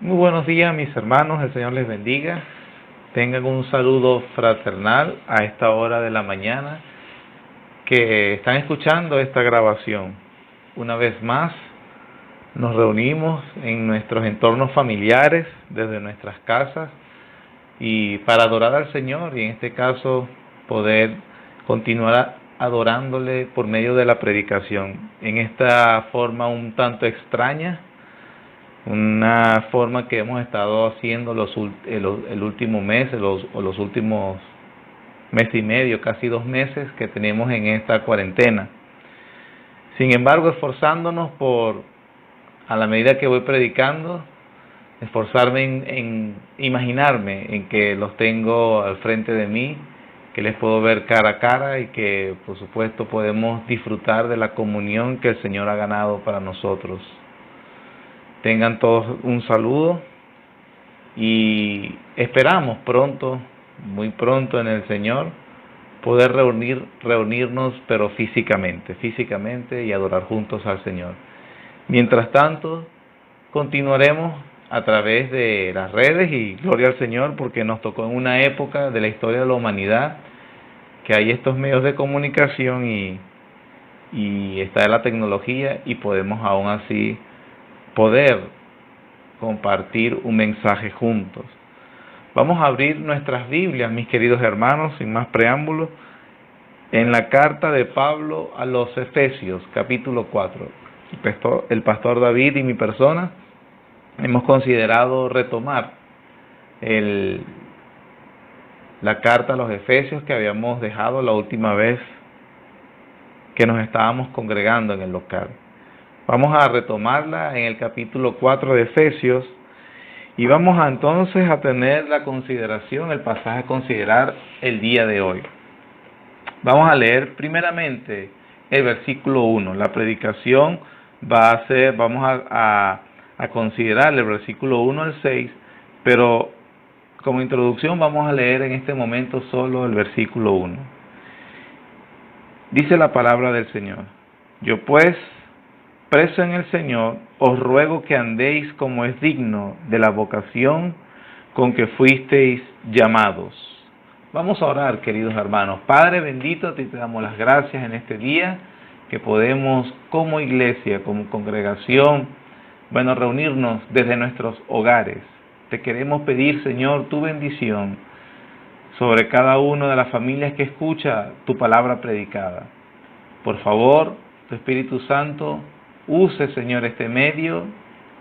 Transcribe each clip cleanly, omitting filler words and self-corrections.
Muy buenos días, mis hermanos, el Señor les bendiga. Tengan un saludo fraternal a esta hora de la mañana que están escuchando esta grabación. Una vez más, nos reunimos en nuestros entornos familiares, desde nuestras casas, y para adorar al Señor, y en este caso poder continuar adorándole por medio de la predicación. En esta forma un tanto extraña, una forma que hemos estado haciendo el último mes, los últimos mes y medio, casi 2 meses que tenemos en esta cuarentena. Sin embargo, esforzándonos a la medida que voy predicando, esforzarme en imaginarme en que los tengo al frente de mí, que les puedo ver cara a cara y que por supuesto podemos disfrutar de la comunión que el Señor ha ganado para nosotros. Tengan todos un saludo y esperamos pronto, muy pronto en el Señor, poder reunirnos, pero físicamente y adorar juntos al Señor. Mientras tanto, continuaremos a través de las redes y gloria al Señor porque nos tocó en una época de la historia de la humanidad que hay estos medios de comunicación y está la tecnología y podemos aún así poder compartir un mensaje juntos. Vamos a abrir nuestras Biblias, mis queridos hermanos, sin más preámbulos, en la carta de Pablo a los Efesios, capítulo 4. El pastor David y mi persona hemos considerado retomar la carta a los Efesios que habíamos dejado la última vez que nos estábamos congregando en el local. Vamos a retomarla en el capítulo 4 de Efesios y vamos entonces a tener el pasaje a considerar el día de hoy. Vamos a leer primeramente el versículo 1. La predicación vamos a considerar el versículo 1 al 6, pero como introducción vamos a leer en este momento solo el versículo 1. Dice la palabra del Señor: Yo pues, preso en el Señor, os ruego que andéis como es digno de la vocación con que fuisteis llamados. Vamos a orar, queridos hermanos. Padre bendito, a ti te damos las gracias en este día, que podemos como iglesia, como congregación, reunirnos desde nuestros hogares. Te queremos pedir, Señor, tu bendición sobre cada una de las familias que escucha tu palabra predicada. Por favor, tu Espíritu Santo, use, Señor, este medio,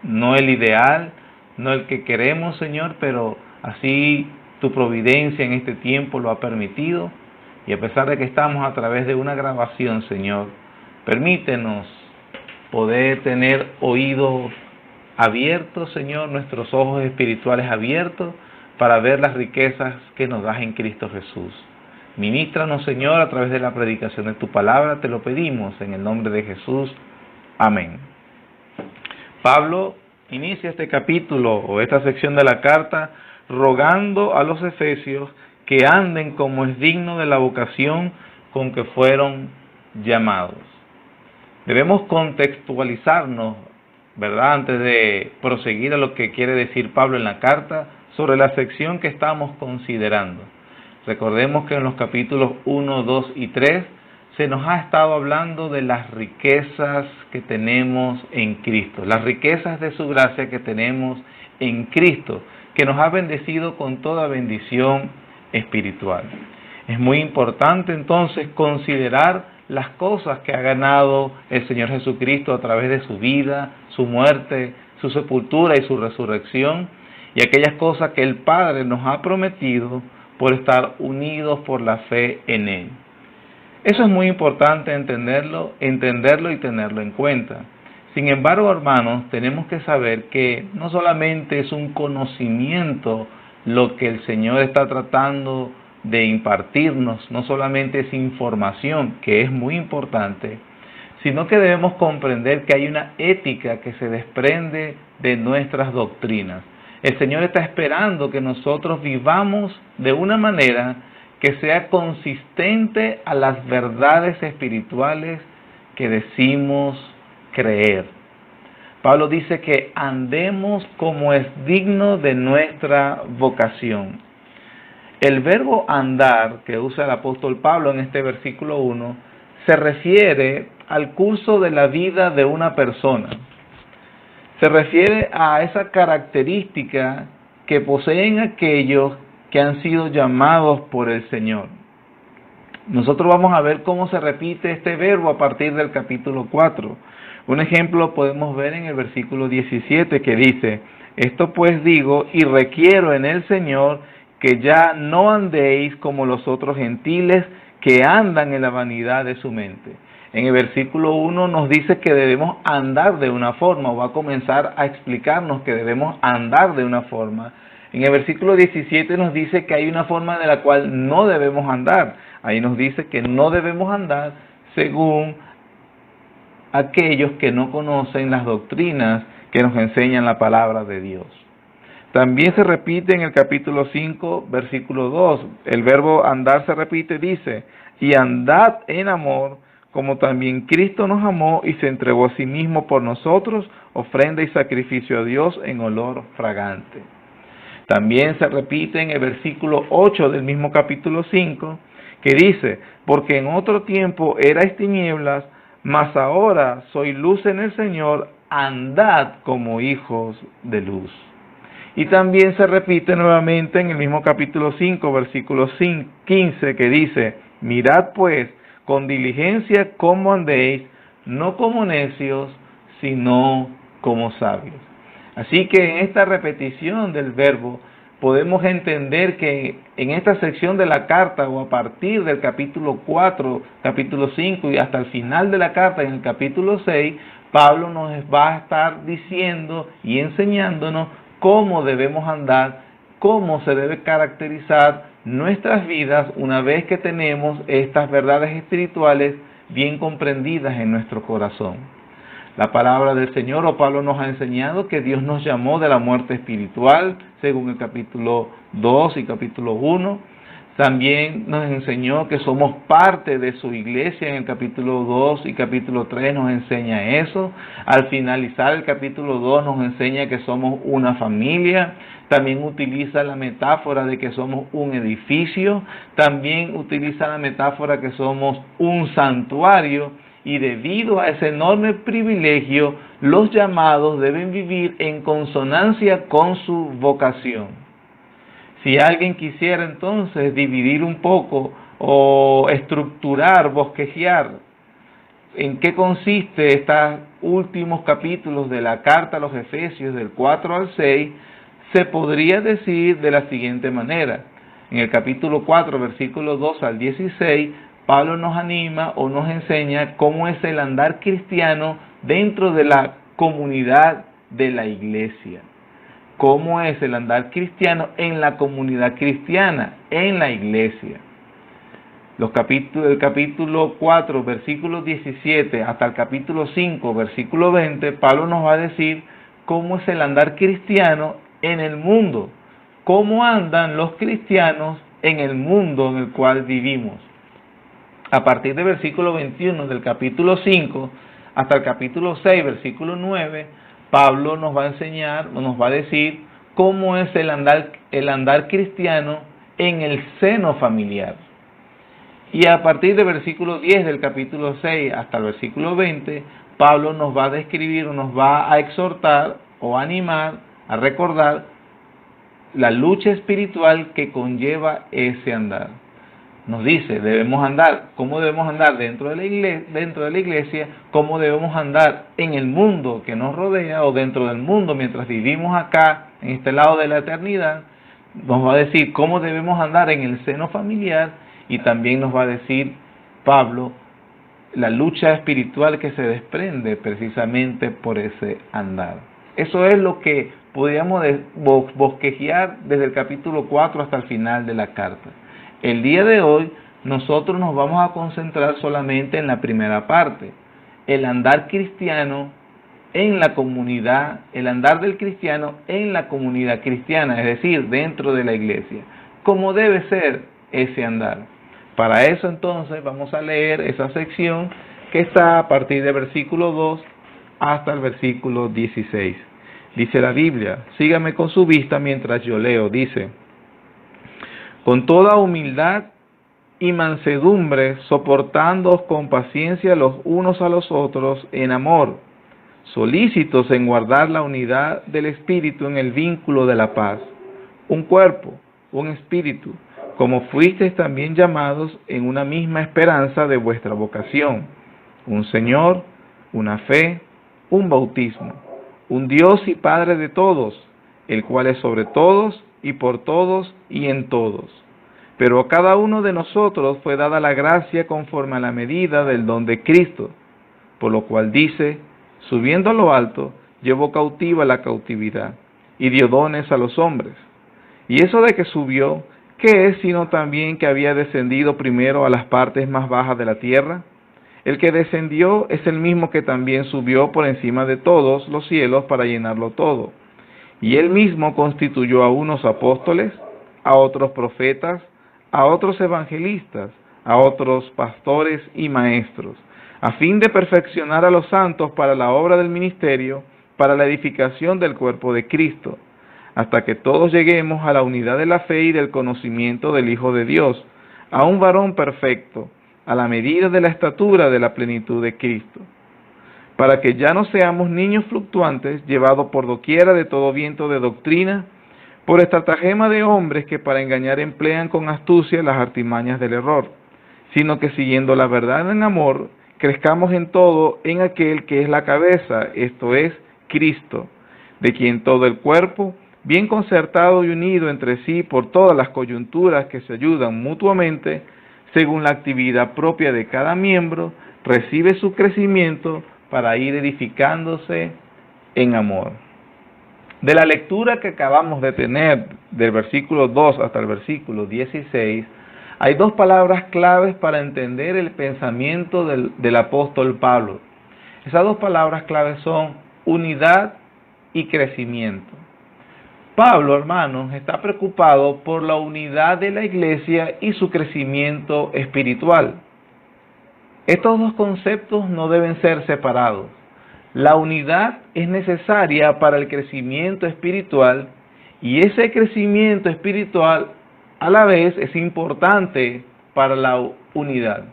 no el ideal, no el que queremos, Señor, pero así tu providencia en este tiempo lo ha permitido, y a pesar de que estamos a través de una grabación, Señor, permítenos poder tener oídos abiertos, Señor, nuestros ojos espirituales abiertos, para ver las riquezas que nos das en Cristo Jesús. Ministranos, Señor, a través de la predicación de tu palabra, te lo pedimos en el nombre de Jesús. Amén. Pablo inicia este capítulo o esta sección de la carta rogando a los efesios que anden como es digno de la vocación con que fueron llamados. Debemos contextualizarnos, ¿verdad?, antes de proseguir a lo que quiere decir Pablo en la carta sobre la sección que estamos considerando. Recordemos que en los capítulos 1, 2 y 3 se nos ha estado hablando de las riquezas que tenemos en Cristo, las riquezas de su gracia que tenemos en Cristo, que nos ha bendecido con toda bendición espiritual. Es muy importante entonces considerar las cosas que ha ganado el Señor Jesucristo a través de su vida, su muerte, su sepultura y su resurrección, y aquellas cosas que el Padre nos ha prometido por estar unidos por la fe en Él. Eso es muy importante entenderlo y tenerlo en cuenta. Sin embargo, hermanos, tenemos que saber que no solamente es un conocimiento lo que el Señor está tratando de impartirnos, no solamente es información, que es muy importante, sino que debemos comprender que hay una ética que se desprende de nuestras doctrinas. El Señor está esperando que nosotros vivamos de una manera que sea consistente a las verdades espirituales que decimos creer. Pablo dice que andemos como es digno de nuestra vocación. El verbo andar que usa el apóstol Pablo en este versículo 1 se refiere al curso de la vida de una persona. Se refiere a esa característica que poseen aquellos que han sido llamados por el Señor. Nosotros vamos a ver cómo se repite este verbo a partir del capítulo 4. Un ejemplo podemos ver en el versículo 17 que dice: esto pues digo y requiero en el Señor que ya no andéis como los otros gentiles que andan en la vanidad de su mente. En el versículo 1 nos dice que debemos andar de una forma, o va a comenzar a explicarnos que debemos andar de una forma. En el versículo 17 nos dice que hay una forma de la cual no debemos andar. Ahí nos dice que no debemos andar según aquellos que no conocen las doctrinas que nos enseñan la palabra de Dios. También se repite en el capítulo 5, versículo 2. El verbo andar se repite, dice: y andad en amor, como también Cristo nos amó y se entregó a sí mismo por nosotros, ofrenda y sacrificio a Dios en olor fragante. También se repite en el versículo 8 del mismo capítulo 5, que dice: porque en otro tiempo erais tinieblas, mas ahora soy luz en el Señor, andad como hijos de luz. Y también se repite nuevamente en el mismo capítulo 5, versículo 15, que dice: mirad pues con diligencia cómo andéis, no como necios, sino como sabios. Así que en esta repetición del verbo podemos entender que en esta sección de la carta, o a partir del capítulo 4, capítulo 5 y hasta el final de la carta, en el capítulo 6, Pablo nos va a estar diciendo y enseñándonos cómo debemos andar, cómo se debe caracterizar nuestras vidas una vez que tenemos estas verdades espirituales bien comprendidas en nuestro corazón. La palabra del Señor, o Pablo, nos ha enseñado que Dios nos llamó de la muerte espiritual, según el capítulo 2 y capítulo 1. También nos enseñó que somos parte de su iglesia, en el capítulo 2 y capítulo 3 nos enseña eso. Al finalizar el capítulo 2 nos enseña que somos una familia. También utiliza la metáfora de que somos un edificio. También utiliza la metáfora que somos un santuario. Y debido a ese enorme privilegio, los llamados deben vivir en consonancia con su vocación. Si alguien quisiera entonces dividir un poco o estructurar, bosquejear en qué consiste estos últimos capítulos de la carta a los Efesios del 4 al 6, se podría decir de la siguiente manera. En el capítulo 4, versículos 2 al 16, Pablo nos anima o nos enseña cómo es el andar cristiano dentro de la comunidad de la iglesia. Cómo es el andar cristiano en la comunidad cristiana, en la iglesia. El capítulo 4, versículo 17, hasta el capítulo 5, versículo 20, Pablo nos va a decir cómo es el andar cristiano en el mundo. Cómo andan los cristianos en el mundo en el cual vivimos. A partir del versículo 21 del capítulo 5 hasta el capítulo 6, versículo 9, Pablo nos va a enseñar, nos va a decir cómo es el andar cristiano en el seno familiar. Y a partir del versículo 10 del capítulo 6 hasta el versículo 20, Pablo nos va a describir o nos va a exhortar o a animar, a recordar la lucha espiritual que conlleva ese andar. Nos dice, debemos andar, cómo debemos andar dentro de la iglesia, cómo debemos andar en el mundo que nos rodea o dentro del mundo mientras vivimos acá, en este lado de la eternidad. Nos va a decir cómo debemos andar en el seno familiar y también nos va a decir Pablo la lucha espiritual que se desprende precisamente por ese andar. Eso es lo que podríamos bosquejear desde el capítulo 4 hasta el final de la carta. El día de hoy nosotros nos vamos a concentrar solamente en la primera parte, el andar cristiano en la comunidad, el andar del cristiano en la comunidad cristiana, es decir, dentro de la iglesia. ¿Cómo debe ser ese andar? Para eso entonces vamos a leer esa sección que está a partir del versículo 2 hasta el versículo 16. Dice la Biblia, sígame con su vista mientras yo leo, dice: con toda humildad y mansedumbre, soportándoos con paciencia los unos a los otros en amor, solícitos en guardar la unidad del Espíritu en el vínculo de la paz. Un cuerpo, un espíritu, como fuisteis también llamados en una misma esperanza de vuestra vocación, un Señor, una fe, un bautismo, un Dios y Padre de todos, el cual es sobre todos y por todos y en todos. Pero a cada uno de nosotros fue dada la gracia conforme a la medida del don de Cristo, por lo cual dice: subiendo a lo alto, llevó cautiva la cautividad, y dio dones a los hombres. Y eso de que subió, ¿qué es sino también que había descendido primero a las partes más bajas de la tierra? El que descendió es el mismo que también subió por encima de todos los cielos para llenarlo todo. Y él mismo constituyó a unos apóstoles, a otros profetas, a otros evangelistas, a otros pastores y maestros, a fin de perfeccionar a los santos para la obra del ministerio, para la edificación del cuerpo de Cristo, hasta que todos lleguemos a la unidad de la fe y del conocimiento del Hijo de Dios, a un varón perfecto, a la medida de la estatura de la plenitud de Cristo, para que ya no seamos niños fluctuantes, llevados por doquiera de todo viento de doctrina, por estratagema de hombres que para engañar emplean con astucia las artimañas del error, sino que siguiendo la verdad en amor, crezcamos en todo en aquel que es la cabeza, esto es, Cristo, de quien todo el cuerpo, bien concertado y unido entre sí por todas las coyunturas que se ayudan mutuamente, según la actividad propia de cada miembro, recibe su crecimiento para ir edificándose en amor. De la lectura que acabamos de tener, del versículo 2 hasta el versículo 16, hay dos palabras claves para entender el pensamiento del apóstol Pablo. Esas dos palabras claves son unidad y crecimiento. Pablo, hermanos, está preocupado por la unidad de la iglesia y su crecimiento espiritual. Estos dos conceptos no deben ser separados. La unidad es necesaria para el crecimiento espiritual y ese crecimiento espiritual a la vez es importante para la unidad.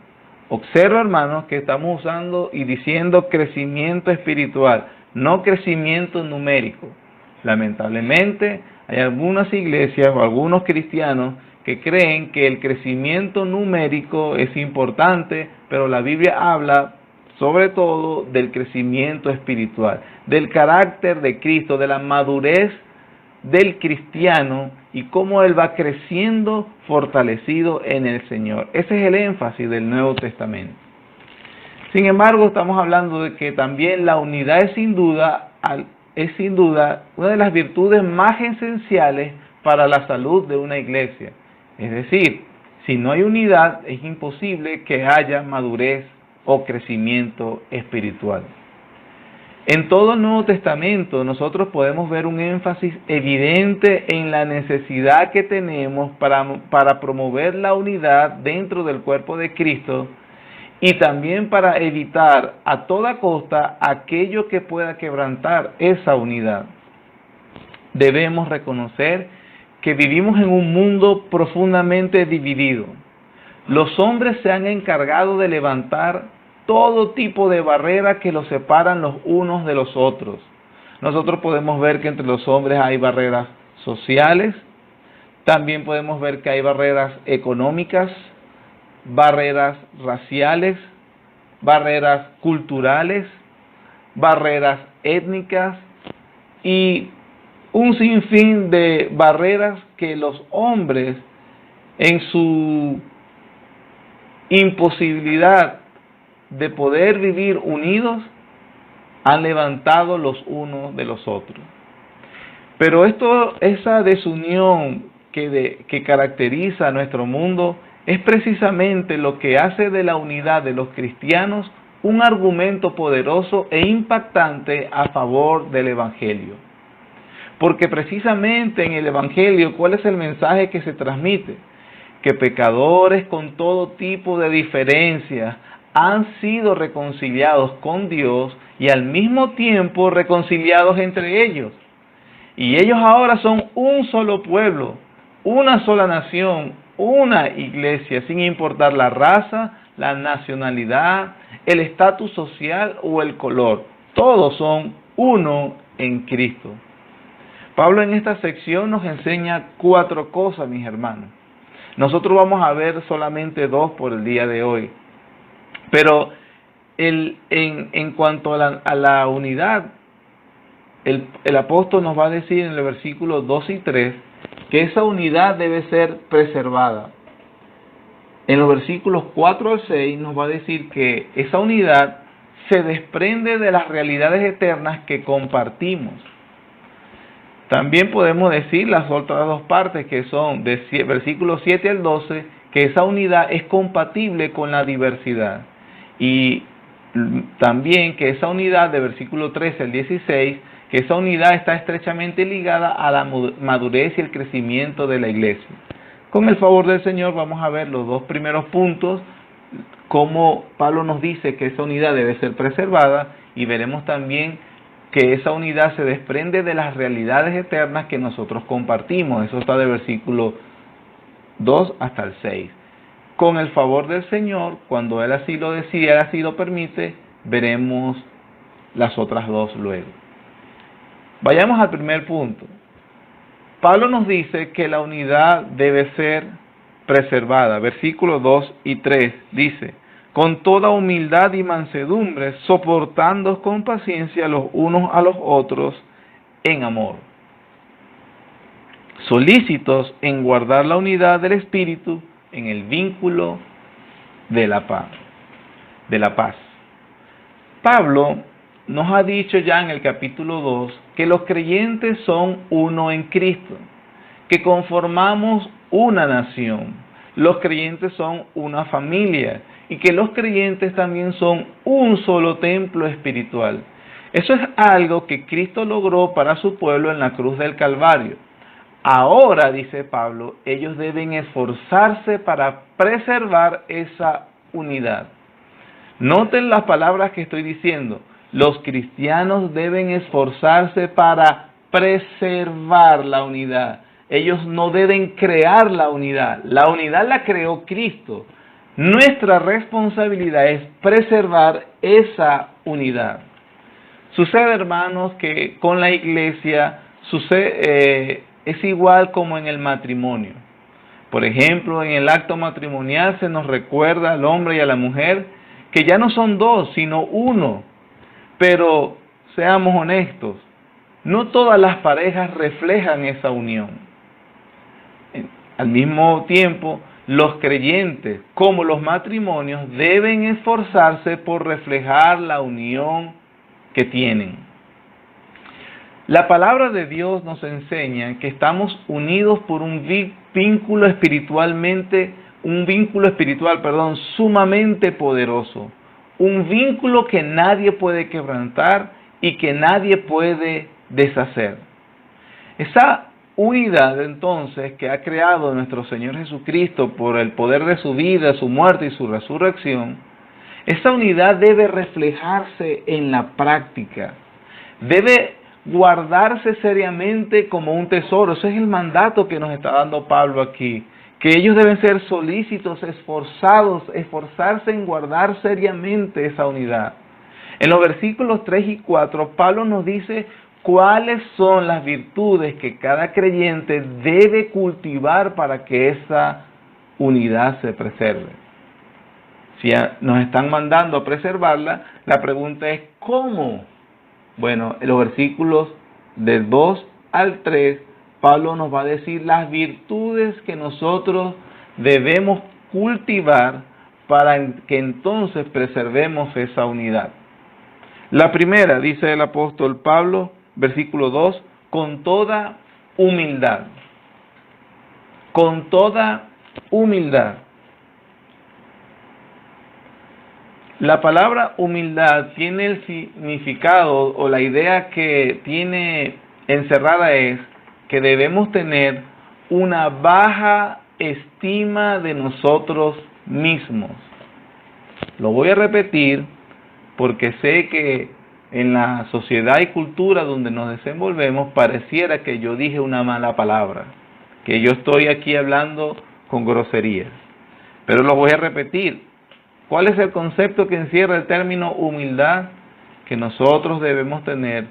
Observa, hermanos, que estamos usando y diciendo crecimiento espiritual, no crecimiento numérico. Lamentablemente, hay algunas iglesias o algunos cristianos que creen que el crecimiento numérico es importante, pero la Biblia habla sobre todo del crecimiento espiritual, del carácter de Cristo, de la madurez del cristiano y cómo él va creciendo fortalecido en el Señor. Ese es el énfasis del Nuevo Testamento. Sin embargo, estamos hablando de que también la unidad es sin duda una de las virtudes más esenciales para la salud de una iglesia. Es decir, si no hay unidad, es imposible que haya madurez o crecimiento espiritual. En todo el Nuevo Testamento nosotros podemos ver un énfasis evidente en la necesidad que tenemos para promover la unidad dentro del cuerpo de Cristo y también para evitar a toda costa aquello que pueda quebrantar esa unidad. Debemos reconocer que vivimos en un mundo profundamente dividido. Los hombres se han encargado de levantar todo tipo de barreras que los separan los unos de los otros. Nosotros podemos ver que entre los hombres hay barreras sociales, también podemos ver que hay barreras económicas, barreras raciales, barreras culturales, barreras étnicas y un sinfín de barreras que los hombres en su imposibilidad de poder vivir unidos han levantado los unos de los otros. Pero esa desunión que caracteriza a nuestro mundo es precisamente lo que hace de la unidad de los cristianos un argumento poderoso e impactante a favor del Evangelio. Porque precisamente en el Evangelio, ¿cuál es el mensaje que se transmite? Que pecadores con todo tipo de diferencias han sido reconciliados con Dios y al mismo tiempo reconciliados entre ellos. Y ellos ahora son un solo pueblo, una sola nación, una iglesia, sin importar la raza, la nacionalidad, el estatus social o el color. Todos son uno en Cristo. Pablo en esta sección nos enseña 4 cosas, mis hermanos. Nosotros vamos a ver solamente 2 por el día de hoy. Pero en cuanto a la unidad, el apóstol nos va a decir en el versículo 2 y 3 que esa unidad debe ser preservada. En los versículos 4 al 6 nos va a decir que esa unidad se desprende de las realidades eternas que compartimos. También podemos decir las otras 2 partes, que son de versículos 7 al 12, que esa unidad es compatible con la diversidad. Y también que esa unidad de versículo 13 al 16, que esa unidad está estrechamente ligada a la madurez y el crecimiento de la iglesia. Con el favor del Señor vamos a ver los 2 primeros puntos, cómo Pablo nos dice que esa unidad debe ser preservada, y veremos también que esa unidad se desprende de las realidades eternas que nosotros compartimos. Eso está de versículo 2 hasta el 6. Con el favor del Señor, cuando Él así lo decide, Él así lo permite, veremos las otras 2 luego. Vayamos al primer punto. Pablo nos dice que la unidad debe ser preservada. Versículos 2 y 3 dice: con toda humildad y mansedumbre, soportándoos con paciencia los unos a los otros en amor, solícitos en guardar la unidad del Espíritu en el vínculo de la paz. Pablo nos ha dicho ya en el capítulo 2 que los creyentes son uno en Cristo, que conformamos una nación, los creyentes son una familia, y que los creyentes también son un solo templo espiritual. Eso es algo que Cristo logró para su pueblo en la cruz del Calvario. Ahora, dice Pablo, ellos deben esforzarse para preservar esa unidad. Noten las palabras que estoy diciendo. Los cristianos deben esforzarse para preservar la unidad. Ellos no deben crear la unidad. La unidad la creó Cristo. Nuestra responsabilidad es preservar esa unidad. Sucede, hermanos, que con la iglesia es igual como en el matrimonio. Por ejemplo, en el acto matrimonial se nos recuerda al hombre y a la mujer que ya no son 2, sino 1. Pero seamos honestos, no todas las parejas reflejan esa unión. Al mismo tiempo, los creyentes, como los matrimonios, deben esforzarse por reflejar la unión que tienen. La palabra de Dios nos enseña que estamos unidos por un vínculo espiritual, sumamente poderoso. Un vínculo que nadie puede quebrantar y que nadie puede deshacer. Esa unidad, entonces, que ha creado nuestro Señor Jesucristo por el poder de su vida, su muerte y su resurrección, esa unidad debe reflejarse en la práctica. Debe guardarse seriamente como un tesoro. Ese es el mandato que nos está dando Pablo aquí. Que ellos deben ser solícitos, esforzarse en guardar seriamente esa unidad. En los versículos 3 y 4, Pablo nos dice cuáles son las virtudes que cada creyente debe cultivar para que esa unidad se preserve. Si nos están mandando a preservarla, la pregunta es ¿cómo? Bueno, en los versículos del 2 al 3, Pablo nos va a decir las virtudes que nosotros debemos cultivar para que entonces preservemos esa unidad. La primera, dice el apóstol Pablo, versículo 2, con toda humildad. Con toda humildad. La palabra humildad tiene el significado o la idea que tiene encerrada es que debemos tener una baja estima de nosotros mismos. Lo voy a repetir porque sé que en la sociedad y cultura donde nos desenvolvemos, pareciera que yo dije una mala palabra, que yo estoy aquí hablando con groserías. Pero lo voy a repetir. ¿Cuál es el concepto que encierra el término humildad? Que nosotros debemos tener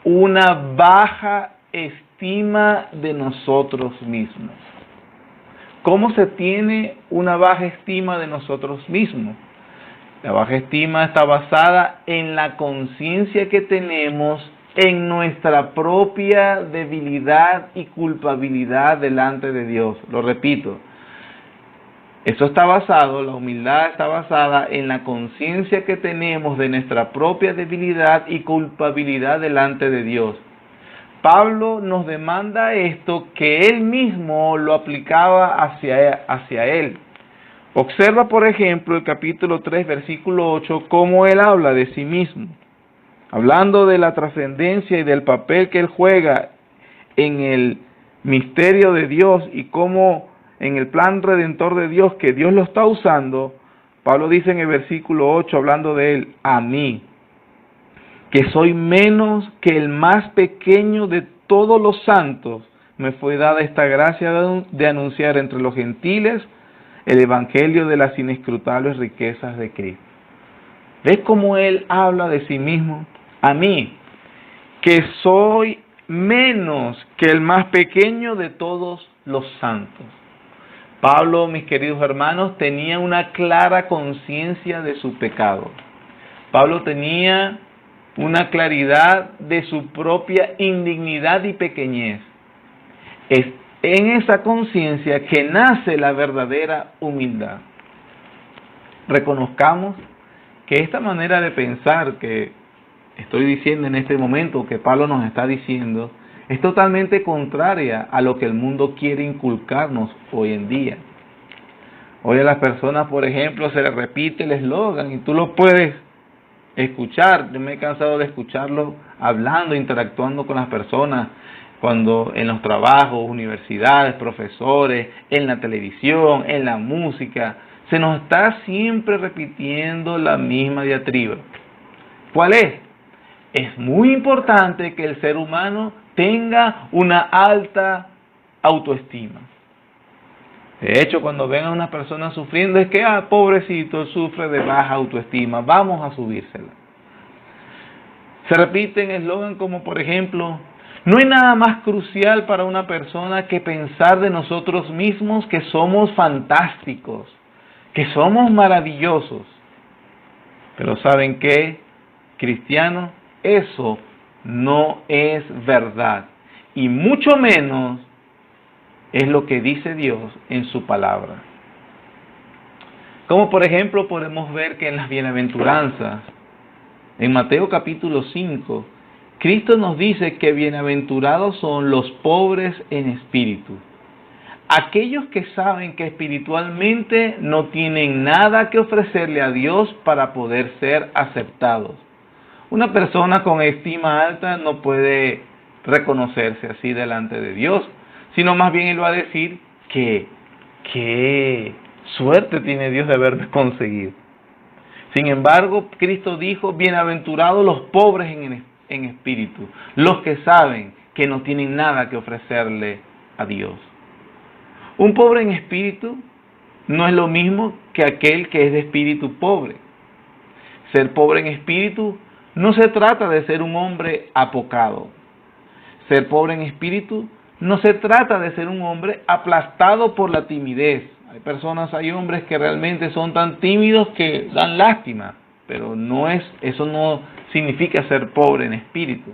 una baja estima de nosotros mismos. ¿Cómo se tiene una baja estima de nosotros mismos? La baja estima está basada en la conciencia que tenemos en nuestra propia debilidad y culpabilidad delante de Dios. Lo repito, eso está basado, la humildad está basada en la conciencia que tenemos de nuestra propia debilidad y culpabilidad delante de Dios. Pablo nos demanda esto que él mismo lo aplicaba hacia él. Observa, por ejemplo, el capítulo 3, versículo 8, cómo él habla de sí mismo. Hablando de la trascendencia y del papel que él juega en el misterio de Dios y cómo en el plan redentor de Dios, que Dios lo está usando, Pablo dice en el versículo 8, hablando de él, a mí, que soy menos que el más pequeño de todos los santos, me fue dada esta gracia de anunciar entre los gentiles el evangelio de las inescrutables riquezas de Cristo. ¿Ves cómo él habla de sí mismo? A mí, que soy menos que el más pequeño de todos los santos. Pablo, mis queridos hermanos, tenía una clara conciencia de su pecado. Pablo tenía una claridad de su propia indignidad y pequeñez. Es en esa conciencia que nace la verdadera humildad. Reconozcamos que esta manera de pensar que estoy diciendo en este momento, que Pablo nos está diciendo, es totalmente contraria a lo que el mundo quiere inculcarnos hoy en día. Hoy a las personas, por ejemplo, se les repite el eslogan y tú lo puedes escuchar. Yo me he cansado de escucharlo hablando, interactuando con las personas, cuando en los trabajos, universidades, profesores, en la televisión, en la música, se nos está siempre repitiendo la misma diatriba. ¿Cuál es? Es muy importante que el ser humano tenga una alta autoestima. De hecho, cuando ven a una persona sufriendo, es que, pobrecito, sufre de baja autoestima, vamos a subírsela. Se repiten eslogan como, por ejemplo, no hay nada más crucial para una persona que pensar de nosotros mismos que somos fantásticos, que somos maravillosos. Pero ¿saben qué, cristianos? Eso no es verdad, y mucho menos es lo que dice Dios en su palabra. Como por ejemplo podemos ver que en las bienaventuranzas, en Mateo capítulo 5, Cristo nos dice que bienaventurados son los pobres en espíritu. Aquellos que saben que espiritualmente no tienen nada que ofrecerle a Dios para poder ser aceptados. Una persona con estima alta no puede reconocerse así delante de Dios, sino más bien él va a decir que qué suerte tiene Dios de haberme conseguido. Sin embargo, Cristo dijo, bienaventurados los pobres en espíritu, los que saben que no tienen nada que ofrecerle a Dios. Un pobre en espíritu no es lo mismo que aquel que es de espíritu pobre. Ser pobre en espíritu no se trata de ser un hombre apocado. Ser pobre en espíritu no se trata de ser un hombre aplastado por la timidez. Hay hombres que realmente son tan tímidos que dan lástima, pero eso no significa ser pobre en espíritu.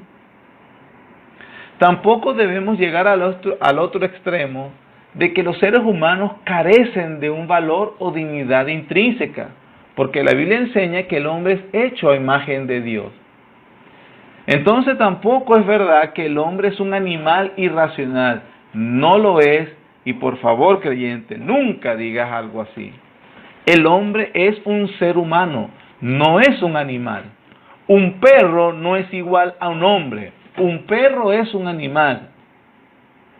Tampoco debemos llegar al otro extremo de que los seres humanos carecen de un valor o dignidad intrínseca, porque la Biblia enseña que el hombre es hecho a imagen de Dios. Entonces tampoco es verdad que el hombre es un animal irracional. No lo es, y por favor, creyente, nunca digas algo así. El hombre es un ser humano, no es un animal. Un perro no es igual a un hombre. Un perro es un animal.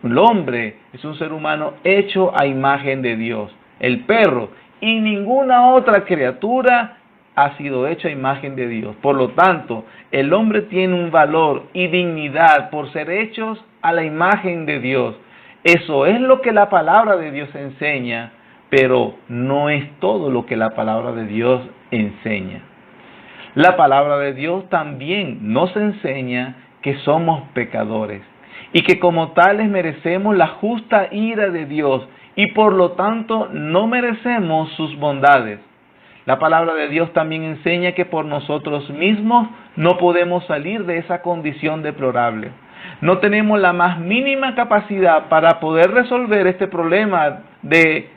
El hombre es un ser humano hecho a imagen de Dios. El perro y ninguna otra criatura ha sido hecho a imagen de Dios. Por lo tanto, el hombre tiene un valor y dignidad por ser hechos a la imagen de Dios. Eso es lo que la palabra de Dios enseña, pero no es todo lo que la palabra de Dios enseña. La palabra de Dios también nos enseña que somos pecadores y que como tales merecemos la justa ira de Dios y por lo tanto no merecemos sus bondades. La palabra de Dios también enseña que por nosotros mismos no podemos salir de esa condición deplorable. No tenemos la más mínima capacidad para poder resolver este problema de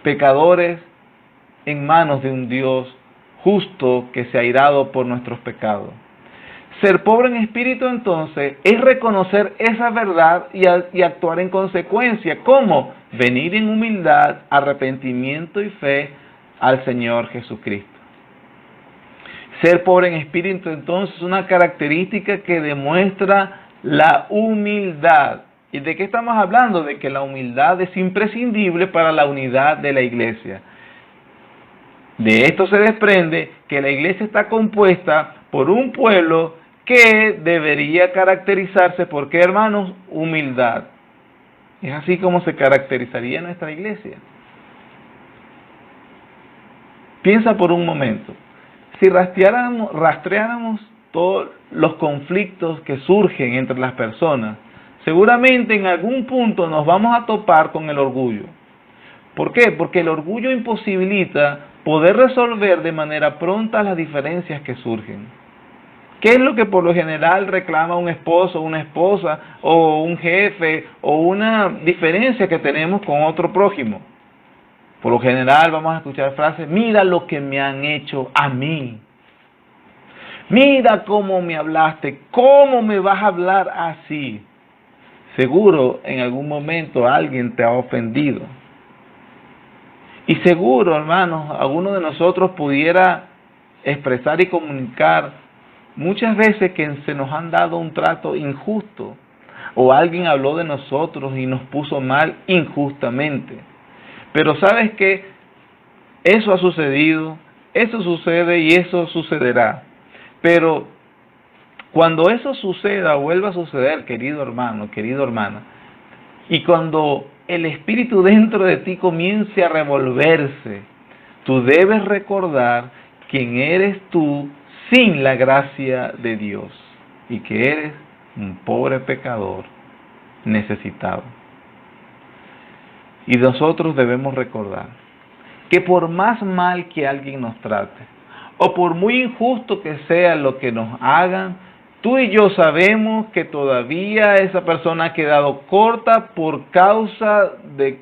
pecadores en manos de un Dios justo que se ha airado por nuestros pecados. Ser pobre en espíritu, entonces, es reconocer esa verdad y actuar en consecuencia. ¿Cómo? Venir en humildad, arrepentimiento y fe al Señor Jesucristo. Ser pobre en espíritu, entonces, es una característica que demuestra la humildad. ¿Y de qué estamos hablando? De que la humildad es imprescindible para la unidad de la iglesia. De esto se desprende que la iglesia está compuesta por un pueblo que debería caracterizarse por ¿qué, hermanos? Humildad. Es así como se caracterizaría nuestra iglesia. Piensa por un momento. Si rastreáramos todos los conflictos que surgen entre las personas, seguramente en algún punto nos vamos a topar con el orgullo. ¿Por qué? Porque el orgullo imposibilita poder resolver de manera pronta las diferencias que surgen. ¿Qué es lo que por lo general reclama un esposo, una esposa, o un jefe, o una diferencia que tenemos con otro prójimo? Por lo general vamos a escuchar frases: mira lo que me han hecho a mí. Mira cómo me hablaste, ¿cómo me vas a hablar así? Seguro en algún momento alguien te ha ofendido. Y seguro, hermanos, alguno de nosotros pudiera expresar y comunicar muchas veces que se nos han dado un trato injusto, o alguien habló de nosotros y nos puso mal injustamente. Pero ¿sabes qué? Eso ha sucedido, eso sucede y eso sucederá. Pero cuando eso suceda o vuelva a suceder, querido hermano, querida hermana, y cuando el espíritu dentro de ti comience a revolverse, tú debes recordar quién eres tú sin la gracia de Dios y que eres un pobre pecador necesitado. Y nosotros debemos recordar que por más mal que alguien nos trate, o por muy injusto que sea lo que nos hagan, tú y yo sabemos que todavía esa persona ha quedado corta por causa de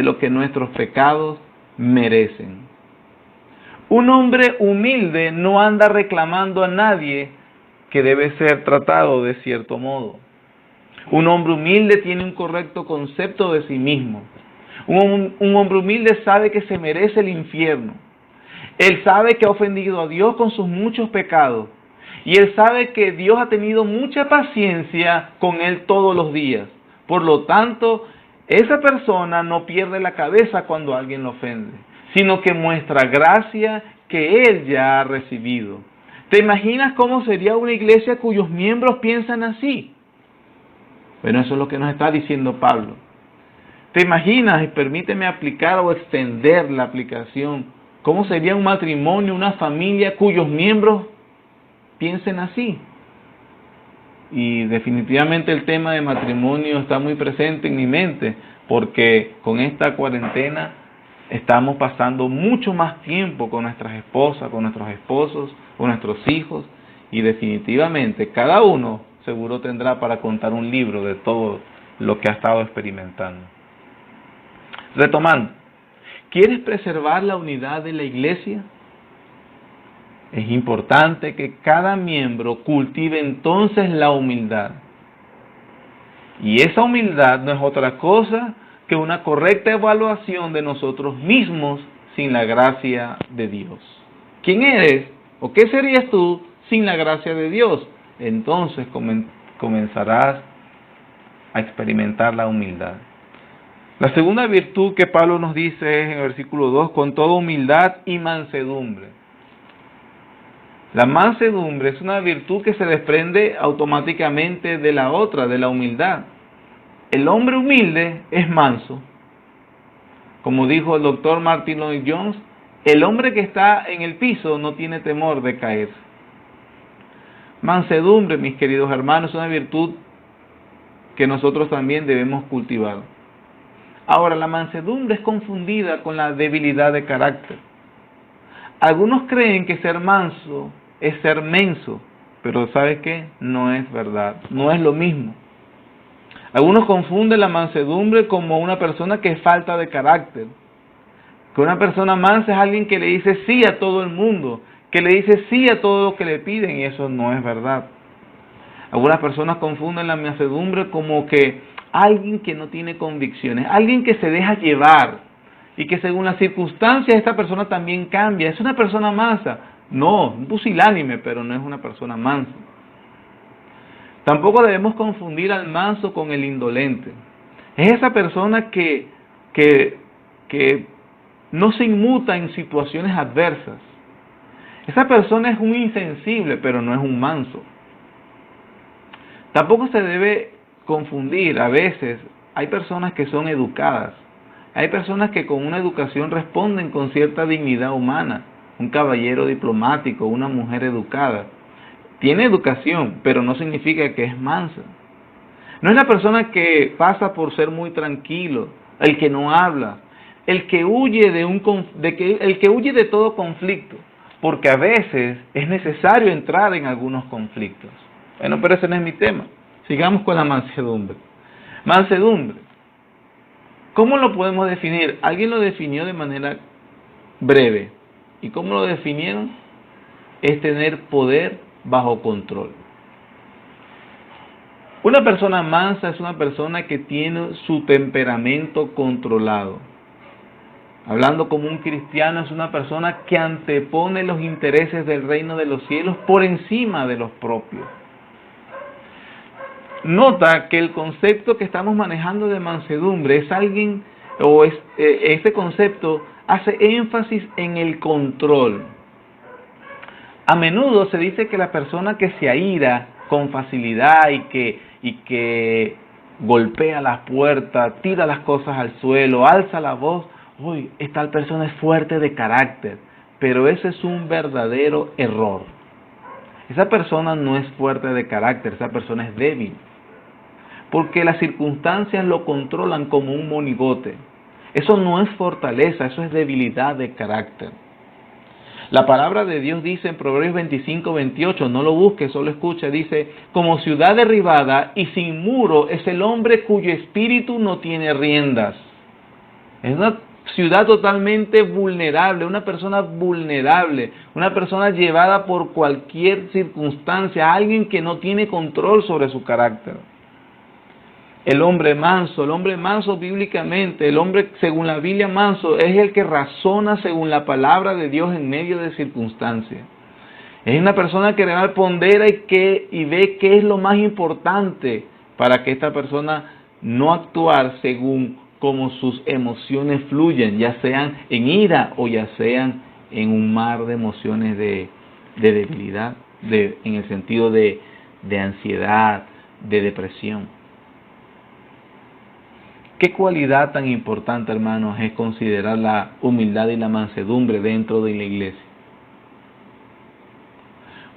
lo que nuestros pecados merecen. Un hombre humilde no anda reclamando a nadie que debe ser tratado de cierto modo. Un hombre humilde tiene un correcto concepto de sí mismo. Un hombre humilde sabe que se merece el infierno. Él sabe que ha ofendido a Dios con sus muchos pecados. Y él sabe que Dios ha tenido mucha paciencia con él todos los días. Por lo tanto, esa persona no pierde la cabeza cuando alguien lo ofende, sino que muestra gracia que él ya ha recibido. ¿Te imaginas cómo sería una iglesia cuyos miembros piensan así? Bueno, eso es lo que nos está diciendo Pablo. ¿Te imaginas, y permíteme aplicar o extender la aplicación, cómo sería un matrimonio, una familia cuyos miembros piensen así? Y definitivamente el tema de matrimonio está muy presente en mi mente, porque con esta cuarentena estamos pasando mucho más tiempo con nuestras esposas, con nuestros esposos, con nuestros hijos, y definitivamente cada uno seguro tendrá para contar un libro de todo lo que ha estado experimentando. Retomando, ¿quieres preservar la unidad de la iglesia? Es importante que cada miembro cultive entonces la humildad. Y esa humildad no es otra cosa que una correcta evaluación de nosotros mismos sin la gracia de Dios. ¿Quién eres o qué serías tú sin la gracia de Dios? Entonces comenzarás a experimentar la humildad. La segunda virtud que Pablo nos dice es en el versículo 2, con toda humildad y mansedumbre. La mansedumbre es una virtud que se desprende automáticamente de la otra, de la humildad. El hombre humilde es manso. Como dijo el doctor Martin Lloyd Jones, el hombre que está en el piso no tiene temor de caer. Mansedumbre, mis queridos hermanos, es una virtud que nosotros también debemos cultivar. Ahora, la mansedumbre es confundida con la debilidad de carácter. Algunos creen que ser manso es ser menso, pero ¿sabe qué? No es verdad, no es lo mismo. Algunos confunden la mansedumbre como una persona que es falta de carácter. Que una persona mansa es alguien que le dice sí a todo el mundo, que le dice sí a todo lo que le piden, y eso no es verdad. Algunas personas confunden la mansedumbre como que alguien que no tiene convicciones, alguien que se deja llevar y que según las circunstancias esta persona también cambia. Es una persona mansa. No, un pusilánime, pero no es una persona mansa. Tampoco debemos confundir al manso con el indolente. Es esa persona que no se inmuta en situaciones adversas. Esa persona es un insensible, pero no es un manso. Tampoco se debe confundir, a veces hay personas que son educadas, hay personas que con una educación responden con cierta dignidad humana, un caballero diplomático, una mujer educada, tiene educación, pero no significa que es mansa. No es la persona que pasa por ser muy tranquilo, el que no habla, el que huye de todo conflicto, porque a veces es necesario entrar en algunos conflictos. Bueno, pero ese no es mi tema. Sigamos con la mansedumbre. Mansedumbre. ¿Cómo lo podemos definir? Alguien lo definió de manera breve. ¿Y cómo lo definieron? Es tener poder bajo control. Una persona mansa es una persona que tiene su temperamento controlado. Hablando como un cristiano, es una persona que antepone los intereses del reino de los cielos por encima de los propios. Nota que el concepto que estamos manejando de mansedumbre es alguien, este concepto hace énfasis en el control. A menudo se dice que la persona que se aira con facilidad y que golpea las puertas, tira las cosas al suelo, alza la voz, uy, esta persona es fuerte de carácter, pero ese es un verdadero error. Esa persona no es fuerte de carácter, esa persona es débil, porque las circunstancias lo controlan como un monigote. Eso no es fortaleza, eso es debilidad de carácter. La palabra de Dios dice en Proverbios 25:28, no lo busques, solo escucha, dice, como ciudad derribada y sin muro es el hombre cuyo espíritu no tiene riendas. Es una ciudad totalmente vulnerable, una persona llevada por cualquier circunstancia, alguien que no tiene control sobre su carácter. El hombre manso bíblicamente, el hombre según la Biblia manso, es el que razona según la palabra de Dios en medio de circunstancias. Es una persona que realmente pondera y ve qué es lo más importante para que esta persona no actuar según como sus emociones fluyen, ya sean en ira o ya sean en un mar de emociones de debilidad, en el sentido de ansiedad, de depresión. ¿Qué cualidad tan importante, hermanos, es considerar la humildad y la mansedumbre dentro de la iglesia?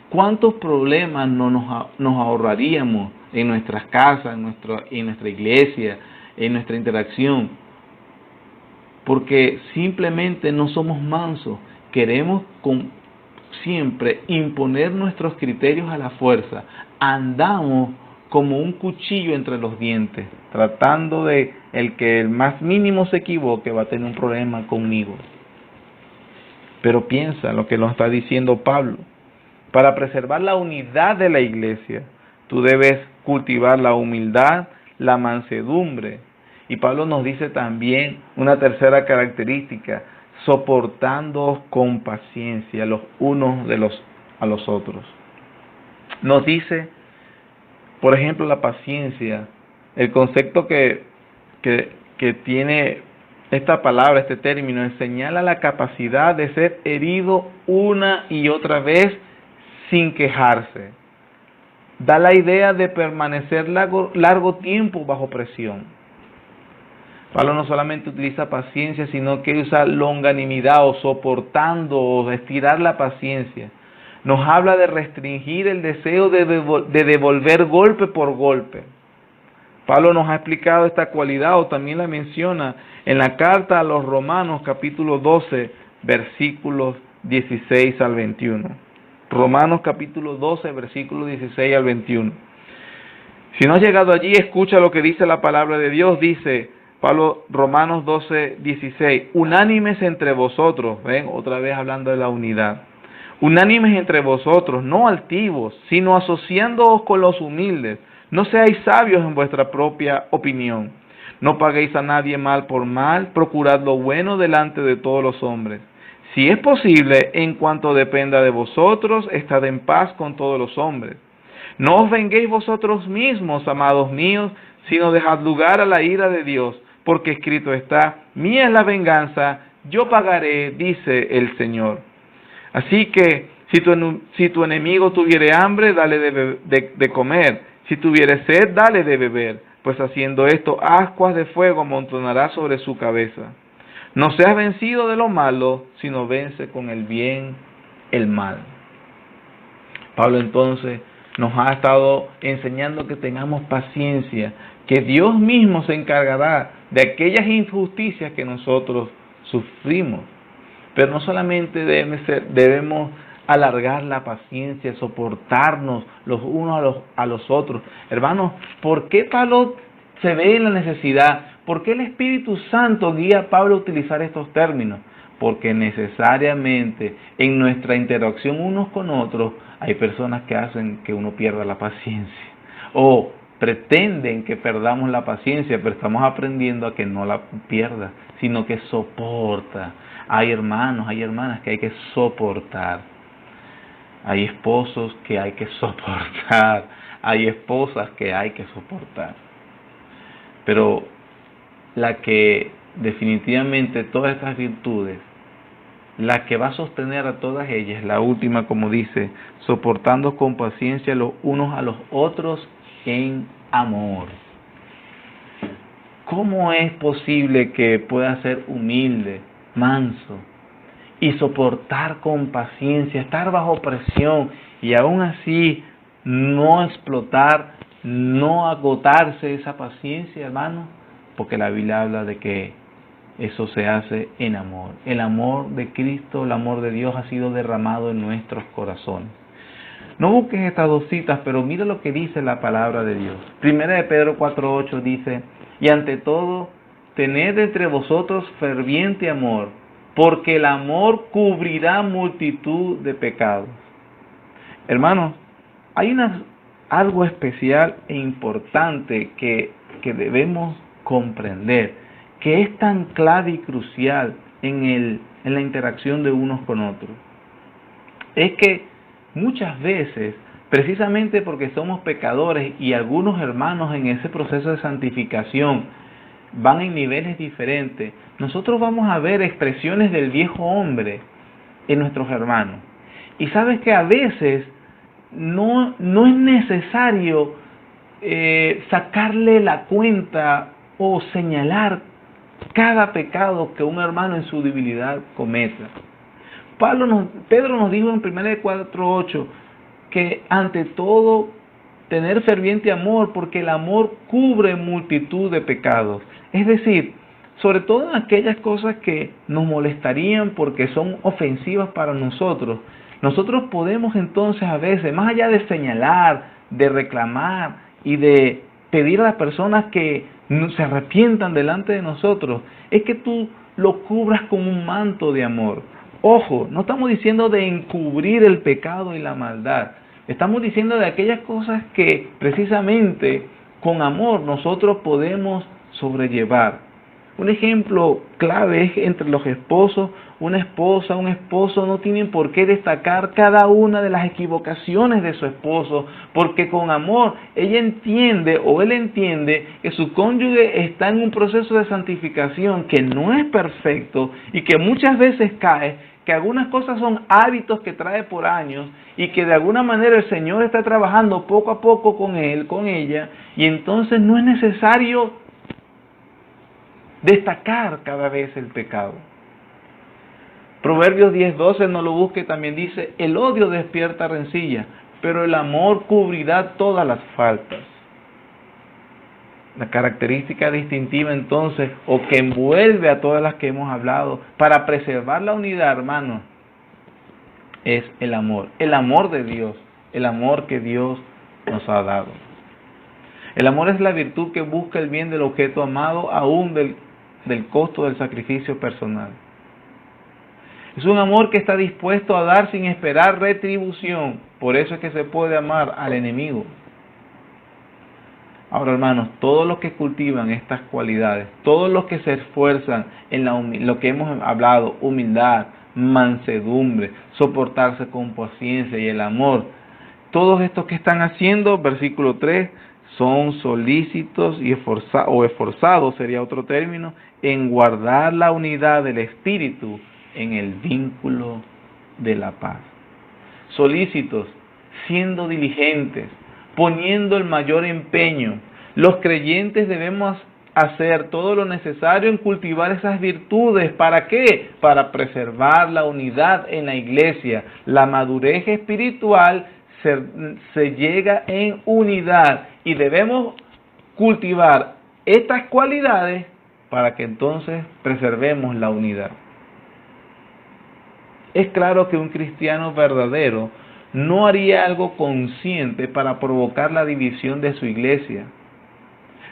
¿Cuántos problemas no nos ahorraríamos en nuestras casas, en nuestra iglesia, en nuestra interacción? Porque simplemente no somos mansos, queremos siempre imponer nuestros criterios a la fuerza, andamos como un cuchillo entre los dientes, tratando de el más mínimo se equivoque va a tener un problema conmigo. Pero piensa lo que nos está diciendo Pablo. Para preservar la unidad de la iglesia, tú debes cultivar la humildad, la mansedumbre. Y Pablo nos dice también una tercera característica, soportándoos con paciencia los unos a los otros. Nos dice, por ejemplo, la paciencia, el concepto que que tiene esta palabra, este término, señala la capacidad de ser herido una y otra vez sin quejarse. Da la idea de permanecer largo tiempo bajo presión. Pablo no solamente utiliza paciencia, sino que usa longanimidad o soportando o estirar la paciencia. Nos habla de restringir el deseo de devolver golpe por golpe. Pablo nos ha explicado esta cualidad o también la menciona en la carta a los Romanos capítulo 12, versículos 16 al 21. Romanos capítulo 12, versículos 16 al 21. Si no has llegado allí, escucha lo que dice la palabra de Dios. Dice Pablo, Romanos 12, 16. Unánimes entre vosotros, ven, otra vez hablando de la unidad. Unánimes entre vosotros, no altivos, sino asociándoos con los humildes. No seáis sabios en vuestra propia opinión. No paguéis a nadie mal por mal, procurad lo bueno delante de todos los hombres. Si es posible, en cuanto dependa de vosotros, estad en paz con todos los hombres. No os venguéis vosotros mismos, amados míos, sino dejad lugar a la ira de Dios, porque escrito está, mía es la venganza, yo pagaré, dice el Señor. Así que, si tu enemigo tuviere hambre, dale de comer, si tuviere sed, dale de beber, pues haciendo esto, ascuas de fuego amontonará sobre su cabeza. No seas vencido de lo malo, sino vence con el bien el mal. Pablo entonces nos ha estado enseñando que tengamos paciencia, que Dios mismo se encargará de aquellas injusticias que nosotros sufrimos. Pero no solamente debemos alargar la paciencia, soportarnos los unos a los otros. Hermanos, ¿por qué Pablo se ve en la necesidad? ¿Por qué el Espíritu Santo guía a Pablo a utilizar estos términos? Porque necesariamente en nuestra interacción unos con otros hay personas que hacen que uno pierda la paciencia o pretenden que perdamos la paciencia, pero estamos aprendiendo a que no la pierda, sino que soporta. Hay hermanos, hay hermanas que hay que soportar. Hay esposos que hay que soportar. Hay esposas que hay que soportar. Pero la que definitivamente todas estas virtudes, la que va a sostener a todas ellas, la última, como dice, soportando con paciencia los unos a los otros en amor. ¿Cómo es posible que pueda ser humilde, manso y soportar con paciencia, estar bajo presión y aún así no explotar, no agotarse esa paciencia, hermano? Porque la Biblia habla de que eso se hace en amor. El amor de Cristo, el amor de Dios ha sido derramado en nuestros corazones. No busques estas dos citas, pero mira lo que dice la palabra de Dios. Primera de Pedro 4:8 dice, y ante todo, tened entre vosotros ferviente amor, porque el amor cubrirá multitud de pecados. Hermanos, hay algo especial e importante que debemos comprender, que es tan clave y crucial en la interacción de unos con otros. Es que muchas veces, precisamente porque somos pecadores y algunos hermanos en ese proceso de santificación van en niveles diferentes, nosotros vamos a ver expresiones del viejo hombre en nuestros hermanos. Y sabes que a veces no es necesario sacarle la cuenta o señalar cada pecado que un hermano en su debilidad cometa. Pedro nos dijo en 1 4:8 que ante todo tener ferviente amor, porque el amor cubre multitud de pecados. Es decir, sobre todo en aquellas cosas que nos molestarían porque son ofensivas para nosotros, nosotros podemos entonces a veces, más allá de señalar, de reclamar y de pedir a las personas que se arrepientan delante de nosotros, es que tú lo cubras con un manto de amor. Ojo, no estamos diciendo de encubrir el pecado y la maldad. Estamos diciendo de aquellas cosas que precisamente con amor nosotros podemos sobrellevar. Un ejemplo clave es entre los esposos una esposa, un esposo no tienen por qué destacar cada una de las equivocaciones de su esposo, porque con amor ella entiende o él entiende que su cónyuge está en un proceso de santificación que no es perfecto y que muchas veces cae, que algunas cosas son hábitos que trae por años y que de alguna manera el Señor está trabajando poco a poco con él, con ella, y entonces no es necesario destacar cada vez el pecado. Proverbios 10:12, no lo busque, también dice, el odio despierta rencilla, pero el amor cubrirá todas las faltas. La característica distintiva entonces, o que envuelve a todas las que hemos hablado, para preservar la unidad, hermanos, es el amor de Dios, el amor que Dios nos ha dado. El amor es la virtud que busca el bien del objeto amado, aún del costo del sacrificio personal. Es un amor que está dispuesto a dar sin esperar retribución. Por eso es que se puede amar al enemigo. Ahora, hermanos, todos los que cultivan estas cualidades, todos los que se esfuerzan en lo que hemos hablado, humildad, mansedumbre, soportarse con paciencia y el amor, todos estos que están haciendo, versículo 3, son solícitos y esforzados, sería otro término, en guardar la unidad del espíritu en el vínculo de la paz. Solícitos, siendo diligentes, poniendo el mayor empeño. Los creyentes debemos hacer todo lo necesario en cultivar esas virtudes. ¿Para qué? Para preservar la unidad en la iglesia. La madurez espiritual se llega en unidad y debemos cultivar estas cualidades para que entonces preservemos la unidad. Es claro que un cristiano verdadero no haría algo consciente para provocar la división de su iglesia.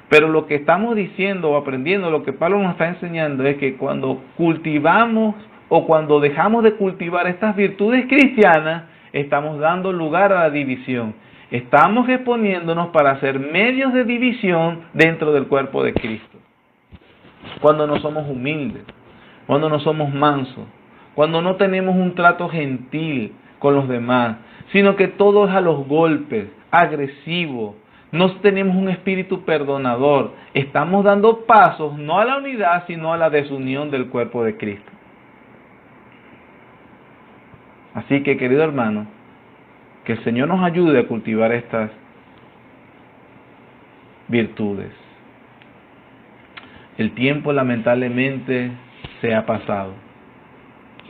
Pero lo que estamos diciendo o aprendiendo, lo que Pablo nos está enseñando es que cuando cultivamos o cuando dejamos de cultivar estas virtudes cristianas, estamos dando lugar a la división. Estamos exponiéndonos para ser medios de división dentro del cuerpo de Cristo. Cuando no somos humildes, cuando no somos mansos, cuando no tenemos un trato gentil con los demás, sino que todo es a los golpes, agresivo, no tenemos un espíritu perdonador, estamos dando pasos no a la unidad, sino a la desunión del cuerpo de Cristo. Así que, querido hermano, que el Señor nos ayude a cultivar estas virtudes. El tiempo lamentablemente se ha pasado.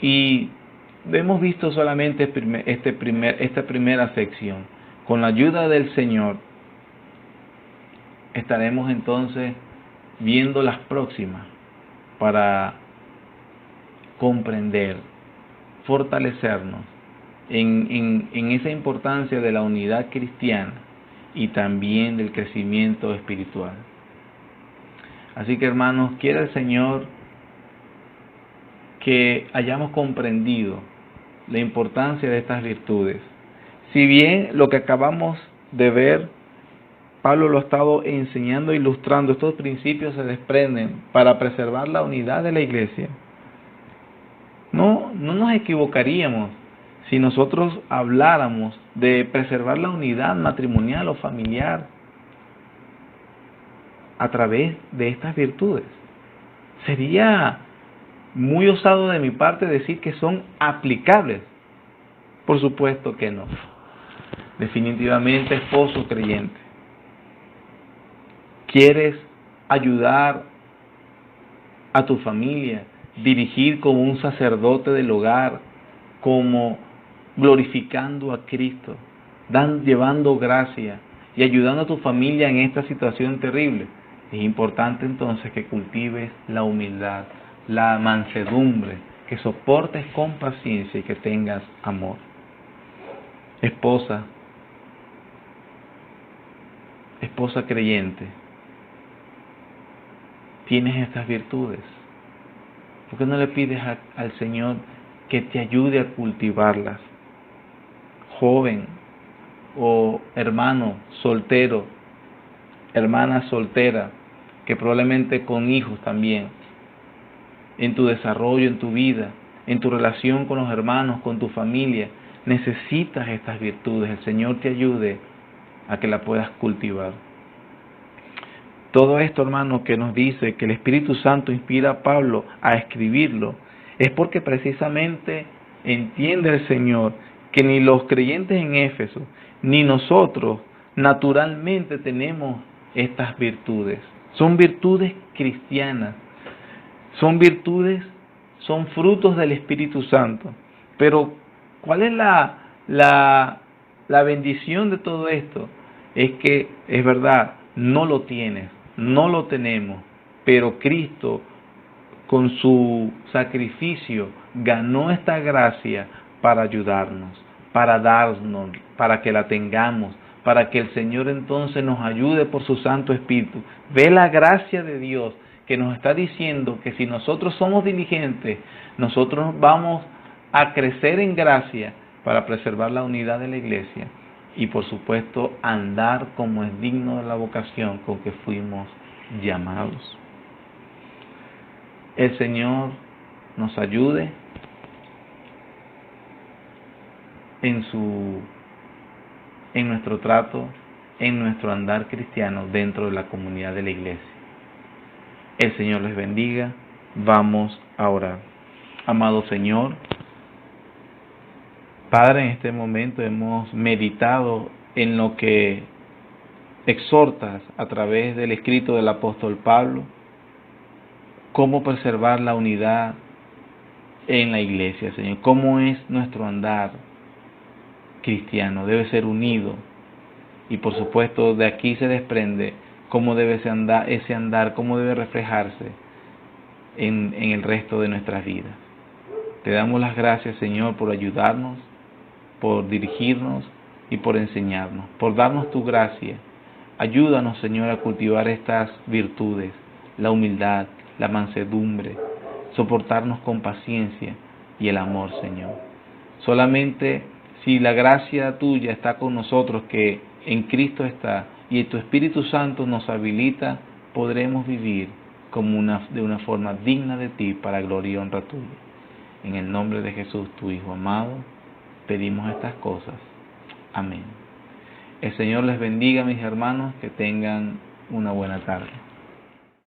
Y hemos visto solamente esta primera sección. Con la ayuda del Señor estaremos entonces viendo las próximas para comprender, fortalecernos en esa importancia de la unidad cristiana y también del crecimiento espiritual. Así que, hermanos, quiera el Señor que hayamos comprendido la importancia de estas virtudes. Si bien lo que acabamos de ver, Pablo lo ha estado enseñando e ilustrando, estos principios se desprenden para preservar la unidad de la iglesia. No nos equivocaríamos si nosotros habláramos de preservar la unidad matrimonial o familiar a través de estas virtudes. Sería muy osado de mi parte decir que son aplicables. Por supuesto que no. Definitivamente, esposo creyente, ¿quieres ayudar a tu familia, dirigir como un sacerdote del hogar, como glorificando a Cristo, llevando gracia y ayudando a tu familia en esta situación terrible? Es importante entonces que cultives la humildad, la mansedumbre, que soportes con paciencia y que tengas amor. Esposa creyente, tienes estas virtudes. ¿Por qué no le pides al Señor que te ayude a cultivarlas? Joven o hermano soltero, hermana soltera, que probablemente con hijos también, en tu desarrollo, en tu vida, en tu relación con los hermanos, con tu familia. Necesitas estas virtudes. El Señor te ayude a que la puedas cultivar. Todo esto, hermano, que nos dice que el Espíritu Santo inspira a Pablo a escribirlo, es porque precisamente entiende el Señor que ni los creyentes en Éfeso, ni nosotros naturalmente tenemos estas virtudes. Son virtudes cristianas, son virtudes, son frutos del Espíritu Santo. Pero, ¿cuál es la bendición de todo esto? Es que, es verdad, no lo tienes, no lo tenemos, pero Cristo, con su sacrificio, ganó esta gracia para ayudarnos, para darnos, para que la tengamos, para que el Señor entonces nos ayude por su Santo Espíritu. Ve la gracia de Dios que nos está diciendo que si nosotros somos diligentes, nosotros vamos a crecer en gracia para preservar la unidad de la iglesia y por supuesto andar como es digno de la vocación con que fuimos llamados. El Señor nos ayude en nuestro trato, en nuestro andar cristiano dentro de la comunidad de la iglesia. El Señor les bendiga. Vamos a orar. Amado Señor, Padre, en este momento hemos meditado en lo que exhortas a través del escrito del apóstol Pablo, cómo preservar la unidad en la iglesia, Señor. Cómo es nuestro andar cristiano, debe ser unido. Y por supuesto de aquí se desprende cómo debe ese andar, cómo debe reflejarse en el resto de nuestras vidas. Te damos las gracias, Señor, por ayudarnos, por dirigirnos y por enseñarnos, por darnos tu gracia. Ayúdanos, Señor, a cultivar estas virtudes, la humildad, la mansedumbre, soportarnos con paciencia y el amor, Señor. Solamente si la gracia tuya está con nosotros, que en Cristo está, y tu Espíritu Santo nos habilita, podremos vivir de una forma digna de ti, para gloria y honra tuya. En el nombre de Jesús, tu Hijo amado, pedimos estas cosas. Amén. El Señor les bendiga, mis hermanos, que tengan una buena tarde.